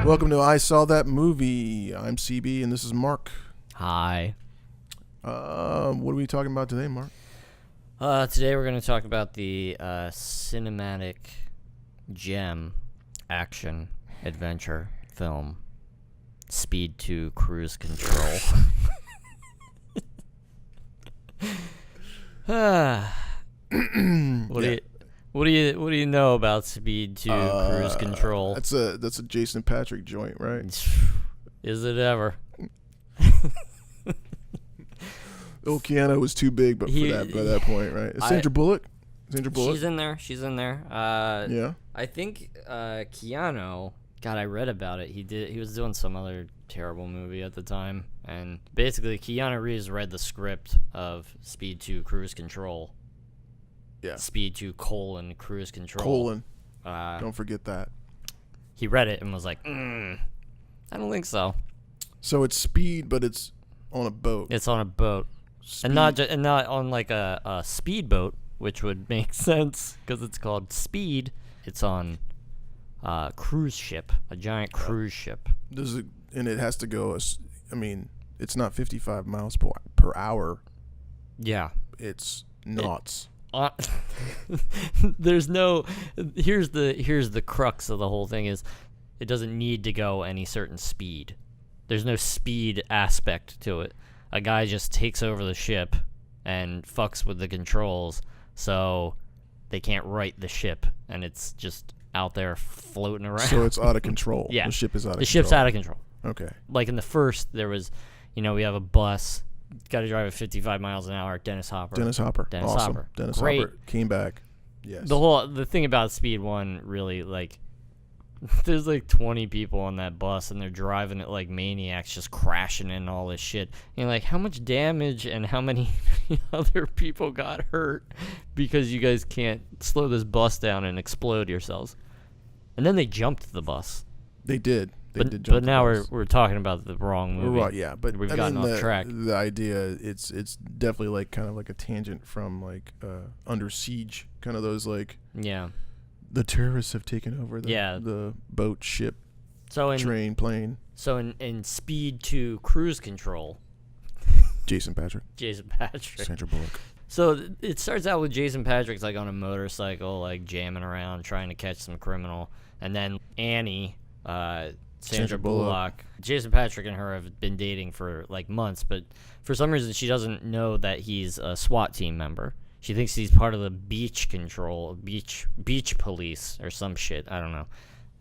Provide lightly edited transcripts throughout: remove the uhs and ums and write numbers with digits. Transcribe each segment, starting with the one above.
Welcome to I Saw That Movie. I'm CB and this is Mark. Hi. What are we talking about today, Mark? Today we're going to talk about the cinematic gem action adventure film Speed 2 Cruise Control. What do you know about Speed 2 Cruise Control? That's a Jason Patric joint, right? Is it ever? Oh, Keanu was too big, but by that point, right? Is Sandra Bullock? She's in there. Yeah. I think Keanu. God, I read about it. He was doing some other terrible movie at the time, and basically Keanu Reeves read the script of Speed 2 Cruise Control. Yeah. Speed 2 Cruise Control. Don't forget that. He read it and was like, I don't think so. So it's Speed, but it's on a boat. It's on a boat. Speed. And not on like a speedboat, which would make sense because it's called Speed. It's on a cruise ship, a giant cruise ship. And it has to go. I mean, it's not 55 miles per hour. Yeah, it's knots. There's no. Here's the crux of the whole thing is, it doesn't need to go any certain speed. There's no speed aspect to it. A guy just takes over the ship and fucks with the controls, so they can't right the ship, and it's just out there floating around. So it's out of control. Yeah. The ship is out of control. The ship's out of control. Okay. Like in the first, there was, we have a bus, got to drive at 55 miles an hour. Dennis Hopper. Awesome. Hopper. Dennis Great. Hopper came back. Yes. The thing about Speed 1 really, like, there's like 20 people on that bus and they're driving it like maniacs, just crashing in all this shit. And like, how much damage and how many other people got hurt because you guys can't slow this bus down and explode yourselves? And then they jumped the bus. They did. But now we're talking about the wrong movie. Right, yeah, but we've gotten off track. The idea, it's definitely like kind of like a tangent from like Under Siege, kind of those like the terrorists have taken over the boat, ship, train, plane. So in Speed 2 Cruise Control, Jason Patric, Sandra Bullock. So it starts out with Jason Patric's like on a motorcycle, like jamming around, trying to catch some criminal, and then Annie. Sandra Bullock. Jason Patric and her have been dating for like months, but for some reason she doesn't know that he's a SWAT team member. She thinks he's part of the beach police or some shit. I don't know.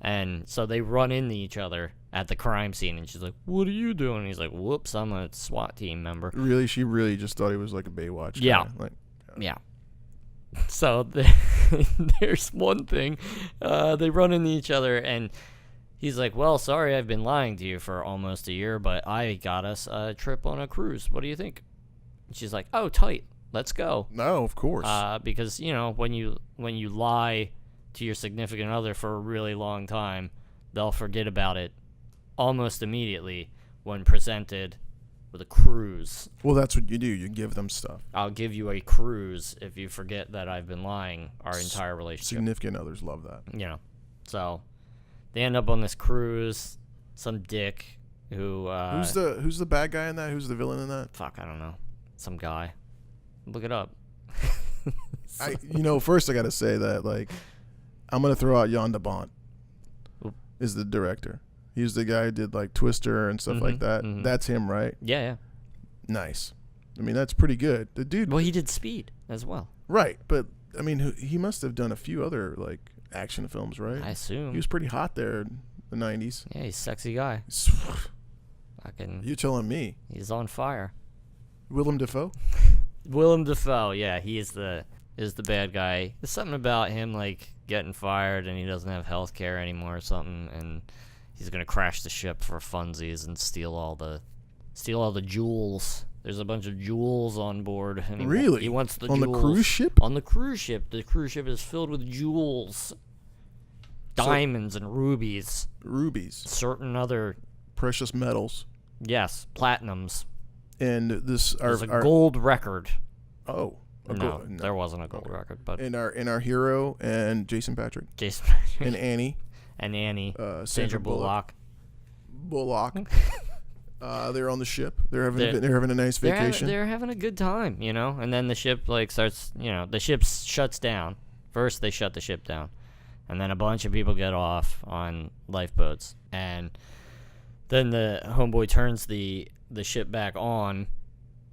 And so they run into each other at the crime scene, and she's like, "What are you doing?" And he's like, "Whoops, I'm a SWAT team member." Really? She really just thought he was like a Baywatch guy. Yeah. Yeah. So there's one thing. They run into each other, and he's like, "Well, sorry, I've been lying to you for almost a year, but I got us a trip on a cruise. What do you think?" And she's like, "Oh, tight. Let's go." No, of course. Because when you lie to your significant other for a really long time, they'll forget about it almost immediately when presented with a cruise. Well, that's what you do. You give them stuff. I'll give you a cruise if you forget that I've been lying our entire relationship. Significant others love that. So they end up on this cruise. Some dick who who's the bad guy in that? Who's the villain in that? Fuck, I don't know. Some guy. Look it up. First I gotta say that like I'm gonna throw out Jan de Bont is the director. He's the guy who did like Twister and stuff like that. Mm-hmm. That's him, right? Yeah. Nice. I mean, that's pretty good. The dude. Well, he did Speed as well. Right, but I mean, he must have done a few other like action films, right? I assume he was pretty hot there in the 90s. Yeah, he's a sexy guy. You telling me? He's on fire. Willem Dafoe? Willem Dafoe, yeah, he is the bad guy. There's something about him like getting fired and he doesn't have health care anymore or something, and he's gonna crash the ship for funsies and steal all the jewels. There's a bunch of jewels on board. And really? He wants the jewels. On the cruise ship? On the cruise ship. The cruise ship is filled with jewels. Diamonds and rubies. Certain other precious metals. Yes, platinums. And there's a gold record. Oh. No, there wasn't a gold record. But in our hero and Jason Patrick. And Annie. Sandra Bullock. Bullock. They're on the ship. They're having a nice vacation. They're having a good time, you know. And then the ship starts, the ship shuts down. First they shut the ship down, and then a bunch of people get off on lifeboats, and then the homeboy turns the ship back on.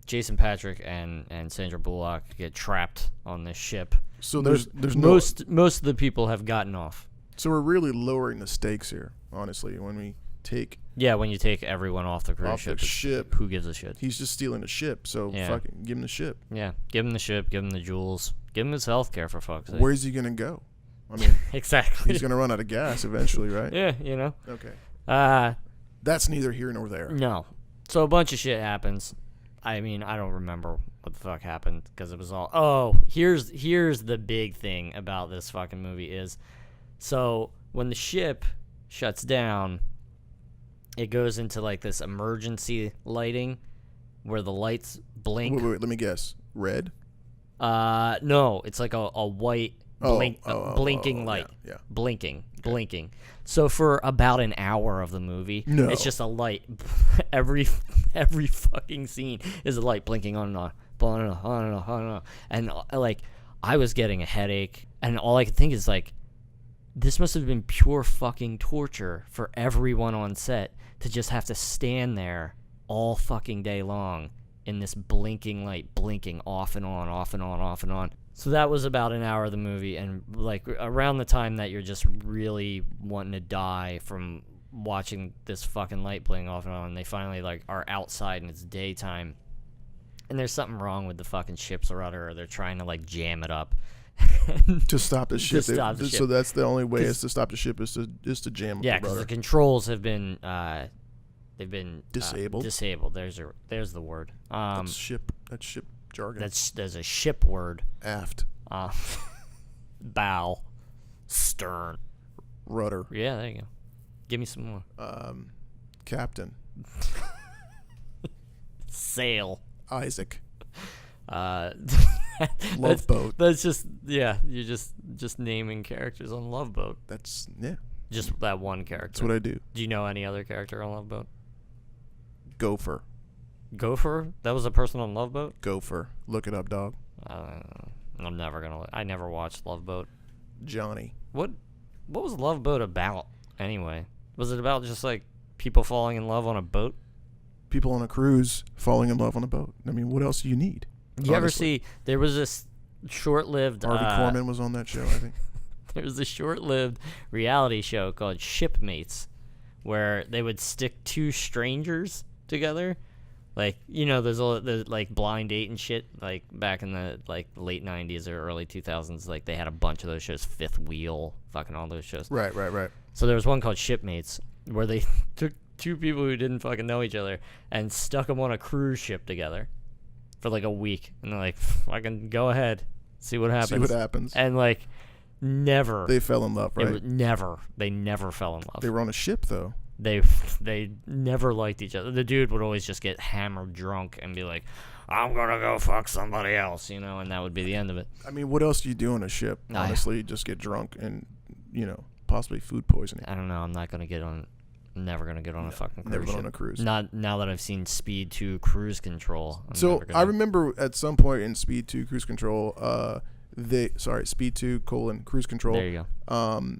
Jason Patric and Sandra Bullock get trapped on this ship. So there's most of the people have gotten off. So we're really lowering the stakes here, honestly, when we take. Yeah, when you take everyone off the cruise ship, who gives a shit? He's just stealing the ship, so fucking give him the ship. Yeah, give him the ship, give him the jewels, give him his health care, for fuck's sake. Where's he gonna go? I mean, exactly. He's gonna run out of gas eventually, right? Yeah, you know. Okay. That's neither here nor there. No. So a bunch of shit happens. I mean, I don't remember what the fuck happened because it was all. Oh, here's the big thing about this fucking movie is, so when the ship shuts down, it goes into like this emergency lighting, where the lights blink. Wait, let me guess. Red? No, it's like a white blinking light. Yeah. Blinking. So for about an hour of the movie, it's just a light. Every fucking scene is a light blinking on and on, on and on. And like, I was getting a headache, and all I could think is like, this must have been pure fucking torture for everyone on set to just have to stand there all fucking day long in this blinking light, blinking off and on, off and on, off and on. So that was about an hour of the movie, and like around the time that you're just really wanting to die from watching this fucking light blink off and on, they finally like are outside and it's daytime, and there's something wrong with the fucking ship's rudder, or they're trying to like jam it up to stop the ship. The ship. So that's the only way is to stop the ship is to jam up the rudder. Yeah, because the controls have been they've been disabled. Disabled. There's the word. That's ship jargon. There's a ship word. Aft. Bow. Stern. Rudder. Yeah, there you go. Give me some more. Captain. Sail. Isaac. Love Boat. That's just you're just naming characters on Love Boat. That's just that one character. That's what I do. Do you know any other character on Love Boat? Gopher. Gopher? That was a person on Love Boat? Gopher. Look it up, dog. I'm never gonna. I never watched Love Boat. Johnny. What was Love Boat about anyway? Was it about just like people falling in love on a boat? People on a cruise falling in love on a boat. I mean, what else do you need? You ever see? There was this short-lived. Harvey Korman was on that show, I think. There was a short-lived reality show called Shipmates, where they would stick two strangers together. Like, you know, there's like Blind Date and shit, like back in the like late 90s or early 2000s, like they had a bunch of those shows, Fifth Wheel, fucking all those shows. Right. So there was one called Shipmates where they took two people who didn't fucking know each other and stuck them on a cruise ship together for like a week, and they're like, fucking go ahead, see what happens. And like, never they fell in love, right? They never fell in love. They were on a ship though. They never liked each other. The dude would always just get hammered drunk and be like, I'm gonna go fuck somebody else, you know, and that would be the end of it. I mean, what else do you do on a ship? Honestly, just get drunk and, you know, possibly food poisoning. I don't know. I'm never gonna get on a fucking cruise. Never been on a cruise. Not now that I've seen Speed 2 Cruise Control. I remember at some point in Speed 2 Cruise Control, Speed 2 Cruise Control. There you go.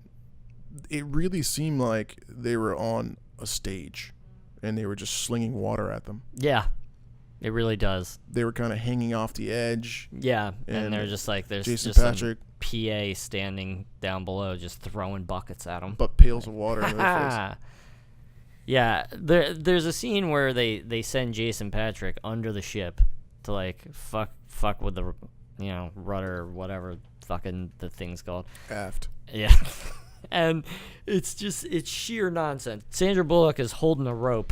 It really seemed like they were on a stage, and they were just slinging water at them. Yeah, it really does. They were kind of hanging off the edge. Yeah, and they're just like, there's Jason just Patric, some PA standing down below, just throwing buckets at them. But pails of water in their face. Yeah, there's a scene where they send Jason Patric under the ship to like fuck with the, you know, rudder or whatever fucking the thing's called. Aft. Yeah. And it's sheer nonsense. Sandra Bullock is holding a rope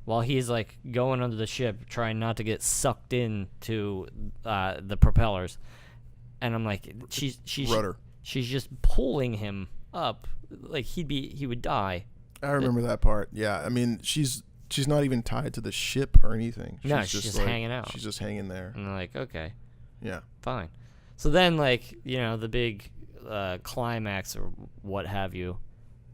while he's like going under the ship, trying not to get sucked into the propellers. And I'm like, she's rudder. She's just pulling him up like he would die. I remember that part. Yeah, I mean, she's not even tied to the ship or anything. She's just like, hanging out. She's just hanging there. And I'm like, okay, yeah, fine. So then, like, you know, the big climax or what have you,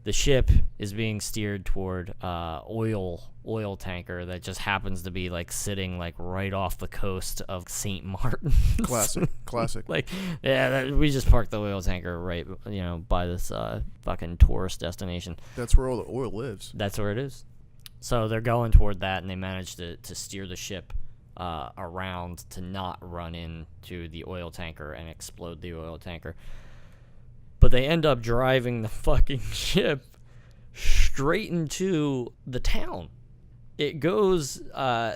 the ship is being steered toward oil tanker that just happens to be like sitting like right off the coast of St. Martin. Classic. Like, yeah, we just parked the oil tanker right, by this fucking tourist destination. That's where all the oil lives. That's where it is. So they're going toward that, and they managed to steer the ship around to not run into the oil tanker and explode the oil tanker. But they end up driving the fucking ship straight into the town. It goes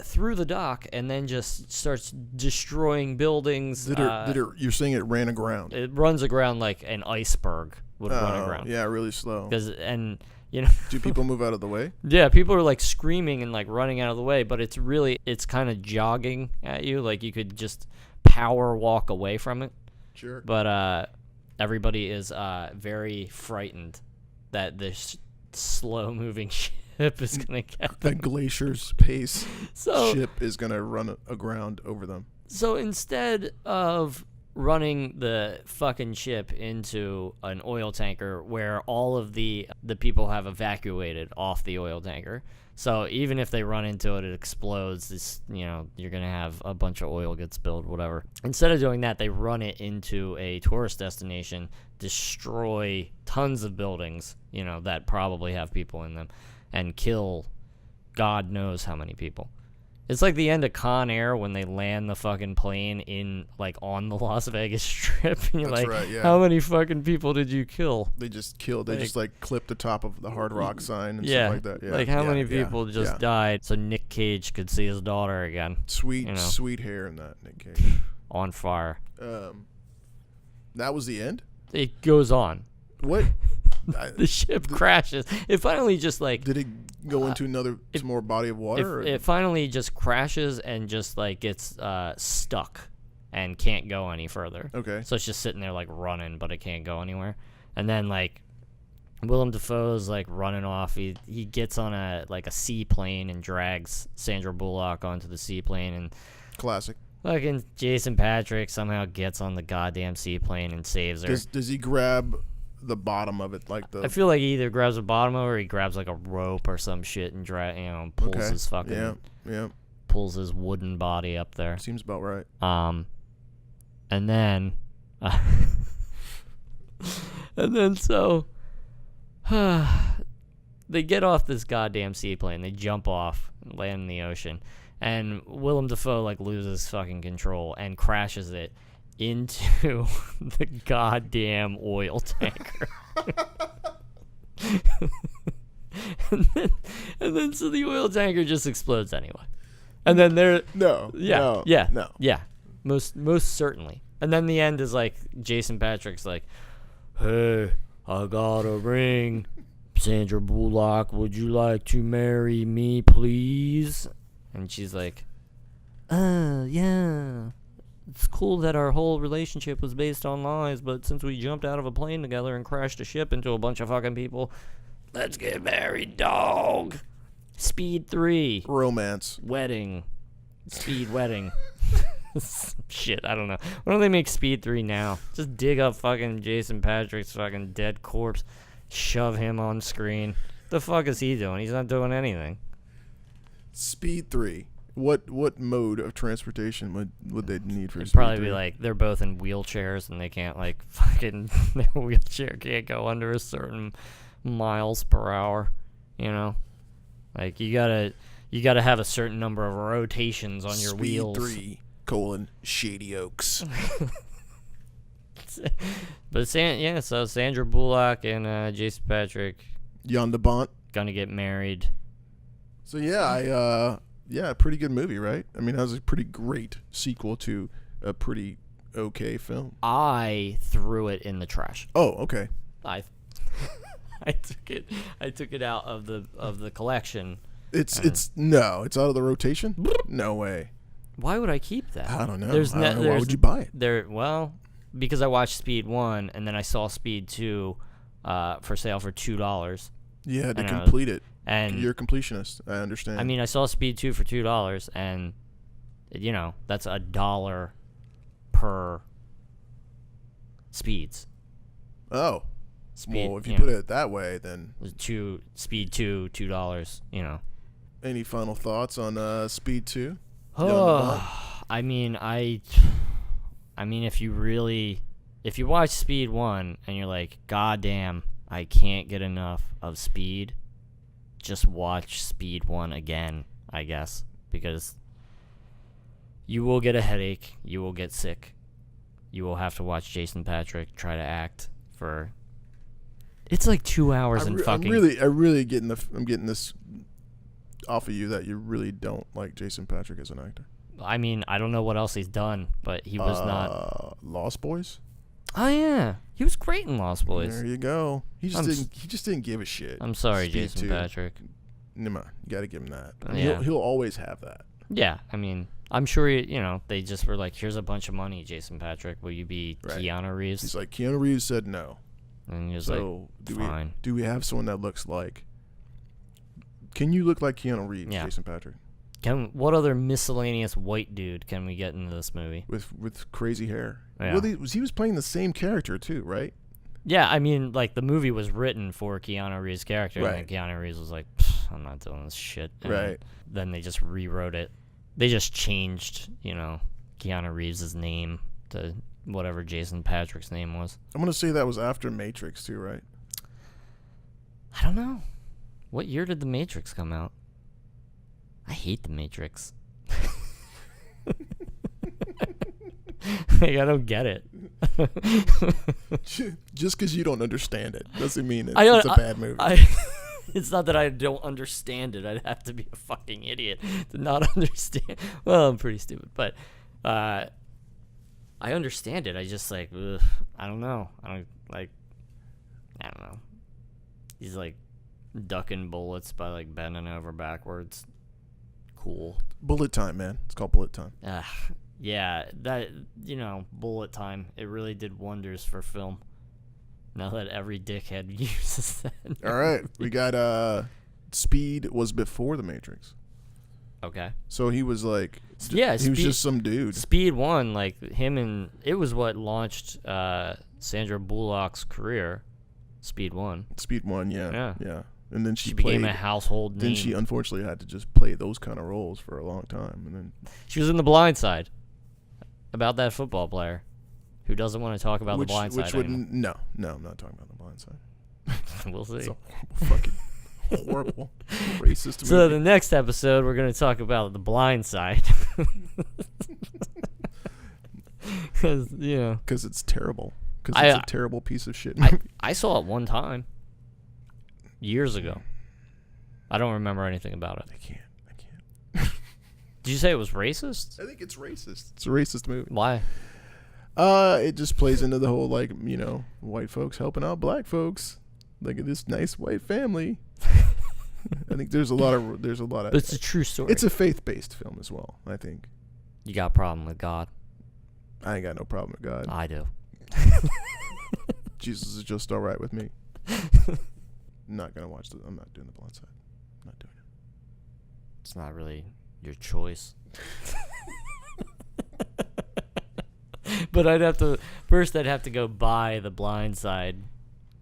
through the dock and then just starts destroying buildings. You're saying it ran aground? It runs aground like an iceberg would run aground. Yeah, really slow. Do people move out of the way? Yeah, people are like screaming and like running out of the way, but it's kind of jogging at you. Like you could just power walk away from it. Sure. But everybody is very frightened that this slow-moving ship is going to get them. The glacier's pace ship is going to run aground over them. So instead of running the fucking ship into an oil tanker where all of the people have evacuated off the oil tanker, so even if they run into it, it explodes. You're going to have a bunch of oil get spilled, whatever. Instead of doing that, they run it into a tourist destination, destroy tons of buildings, that probably have people in them, and kill God knows how many people. It's like the end of Con Air when they land the fucking plane in, like, on the Las Vegas Strip. And you're That's like, right, yeah. How many fucking people did you kill? They just killed. They just clipped the top of the Hard Rock sign and stuff like that. Yeah. Like, how many people just died so Nick Cage could see his daughter again? Sweet hair in that, Nick Cage. On fire. That was the end? It goes on. What? The ship crashes. It finally just like... Did it go into some more body of water? It finally just crashes and just like gets stuck and can't go any further. Okay. So it's just sitting there like running, but it can't go anywhere. And then like Willem Dafoe's like running off. He gets on a seaplane and drags Sandra Bullock onto the seaplane. And classic. Fucking Jason Patrick somehow gets on the goddamn seaplane and saves her. Does he grab the bottom of it, I feel like he either grabs the bottom of it or he grabs like a rope or some shit and pulls his fucking pulls his wooden body up there. Seems about right. And then so they get off this goddamn seaplane. They jump off and land in the ocean, and Willem Dafoe like loses fucking control and crashes it into the goddamn oil tanker. and then so the oil tanker just explodes anyway. And then No. Most certainly. And then the end is like Jason Patrick's like, "Hey, I got a ring. Sandra Bullock, would you like to marry me, please?" And she's like, yeah. It's cool that our whole relationship was based on lies, but since we jumped out of a plane together and crashed a ship into a bunch of fucking people, let's get married, dog. Speed 3. Romance. Wedding. Speed wedding. Shit, I don't know. Why don't they make Speed 3 now? Just dig up fucking Jason Patrick's fucking dead corpse, shove him on screen. The fuck is he doing? He's not doing anything. Speed 3. What mode of transportation would they need for Speed probably 3? Be like they're both in wheelchairs and they can't like fucking their wheelchair can't go under a certain miles per hour, Like you gotta have a certain number of rotations on your wheels. Speed 3, Shady Oaks. But so Sandra Bullock and Jason Patrick Jan de Bont gonna get married. So pretty good movie, right? I mean, that was a pretty great sequel to a pretty okay film. I threw it in the trash. Oh, okay. I took it out of the collection. It's out of the rotation? No way. Why would I keep that? I don't know. Why would you buy it? Because I watched Speed 1 and then I saw Speed 2 for sale for $2. Yeah, to complete it. And you're a completionist. I understand. I mean, I saw Speed 2 for $2, and that's $1 per Speeds. Oh, Well, if you put it that way, then Speed 2, $2. Any final thoughts on Speed 2? I mean, if you watch Speed 1 and you're like, God damn, I can't get enough of Speed, just watch Speed 1 again, I guess, because you will get a headache, you will get sick, you will have to watch Jason Patric try to act for... It's like 2 hours and fucking... I'm getting this off of you that you really don't like Jason Patric as an actor. I mean, I don't know what else he's done, but he was not... Lost Boys? Oh, yeah. He was great in Lost Boys. There you go. He just didn't give a shit. I'm sorry, Jason Patric. No, you got to give him that. Yeah. He'll always have that. Yeah, I mean, I'm sure, they just were like, here's a bunch of money, Jason Patric. Will you be Keanu Reeves? He's like, Keanu Reeves said no. And he was like, fine. Do we have someone that looks like... Can you look like Keanu Reeves, Jason Patric? What other miscellaneous white dude can we get into this movie? With crazy hair. Yeah. Well, he was playing the same character, too, right? Yeah, I mean, like, the movie was written for Keanu Reeves' character, right. And then Keanu Reeves was like, I'm not doing this shit. And right. Then they just rewrote it. They just changed, Keanu Reeves' name to whatever Jason Patric's name was. I'm going to say that was after Matrix, too, right? I don't know. What year did The Matrix come out? I hate The Matrix. I don't get it. Just because you don't understand it doesn't mean it's a bad movie. It's not that I don't understand it. I'd have to be a fucking idiot to not understand. Well, I'm pretty stupid, but I understand it. I just I don't know. I don't know. He's like ducking bullets by like bending over backwards. Cool. Bullet time, man. It's called Bullet Time. Yeah, that, Bullet Time, it really did wonders for film. Now that every dickhead uses that. All right. We got Speed was before The Matrix. Okay. So he was like, he was just some dude. Speed 1, like him, and it was what launched Sandra Bullock's career. Speed 1. Speed 1, yeah. And then she became a household name. Then she unfortunately had to just play those kind of roles for a long time, and then she was in The Blind Side, about that football player who doesn't want to talk about The Blind Side. No, I'm not talking about The Blind Side. We'll see. It's a fucking horrible racist movie. So the next episode, we're going to talk about The Blind Side, because it's terrible. Because it's a terrible piece of shit movie. I saw it one time. Years ago. I don't remember anything about it. I can't. Did you say it was racist? I think it's racist. It's a racist movie. Why? It just plays into the whole, white folks helping out black folks. Like this nice white family. I think there's a lot of. But it's a true story. It's a faith-based film as well, I think. You got a problem with God? I ain't got no problem with God. I do. Jesus is just all right with me. I'm not gonna watch I'm not doing The Blind Side. I'm not doing it. It's not really your choice. But I'd have to go buy The Blind Side,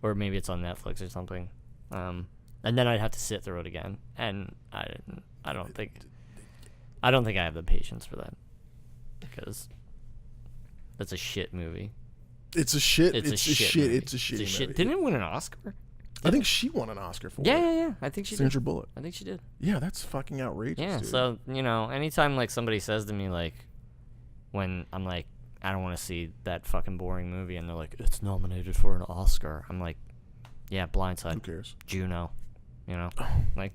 or maybe it's on Netflix or something. And then I'd have to sit through it again, and I don't think I have the patience for that, because that's a shit movie. It's a shit. It's a shitty movie. Didn't it win an Oscar? I think she won an Oscar for it. Yeah. I think she did. Sandra Bullock. I think she did. Yeah, that's fucking outrageous. Yeah, dude. so, anytime, somebody says to me, when I'm like, I don't want to see that fucking boring movie, and they're like, it's nominated for an Oscar. I'm like, yeah, Blindside. Who cares? Juno. A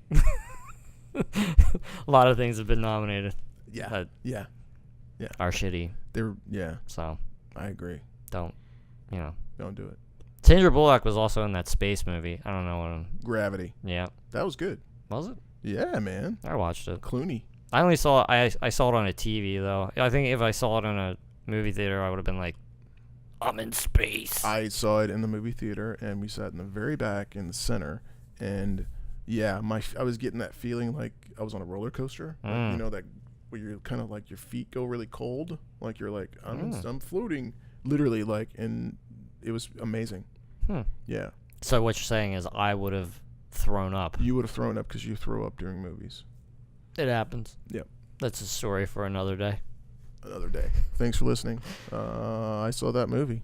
lot of things have been nominated. Yeah. Yeah. Are shitty. So. I agree. Don't do it. Sandra Bullock was also in that space movie. I don't know what. Gravity. Yeah. That was good. Was it? Yeah, man. I watched it. Clooney. I only saw I saw it on a TV though. I think if I saw it in a movie theater, I would have been like, I'm in space. I saw it in the movie theater, and we sat in the very back in the center, and yeah, I was getting that feeling like I was on a roller coaster. That where you're kind of like your feet go really cold, like you're like I'm floating, literally, and it was amazing. Hmm. Yeah, So what you're saying is I would have thrown up. You would have thrown up because you throw up during movies. It happens. Yep. That's a story for another day. Another day. Thanks for listening. I saw that movie.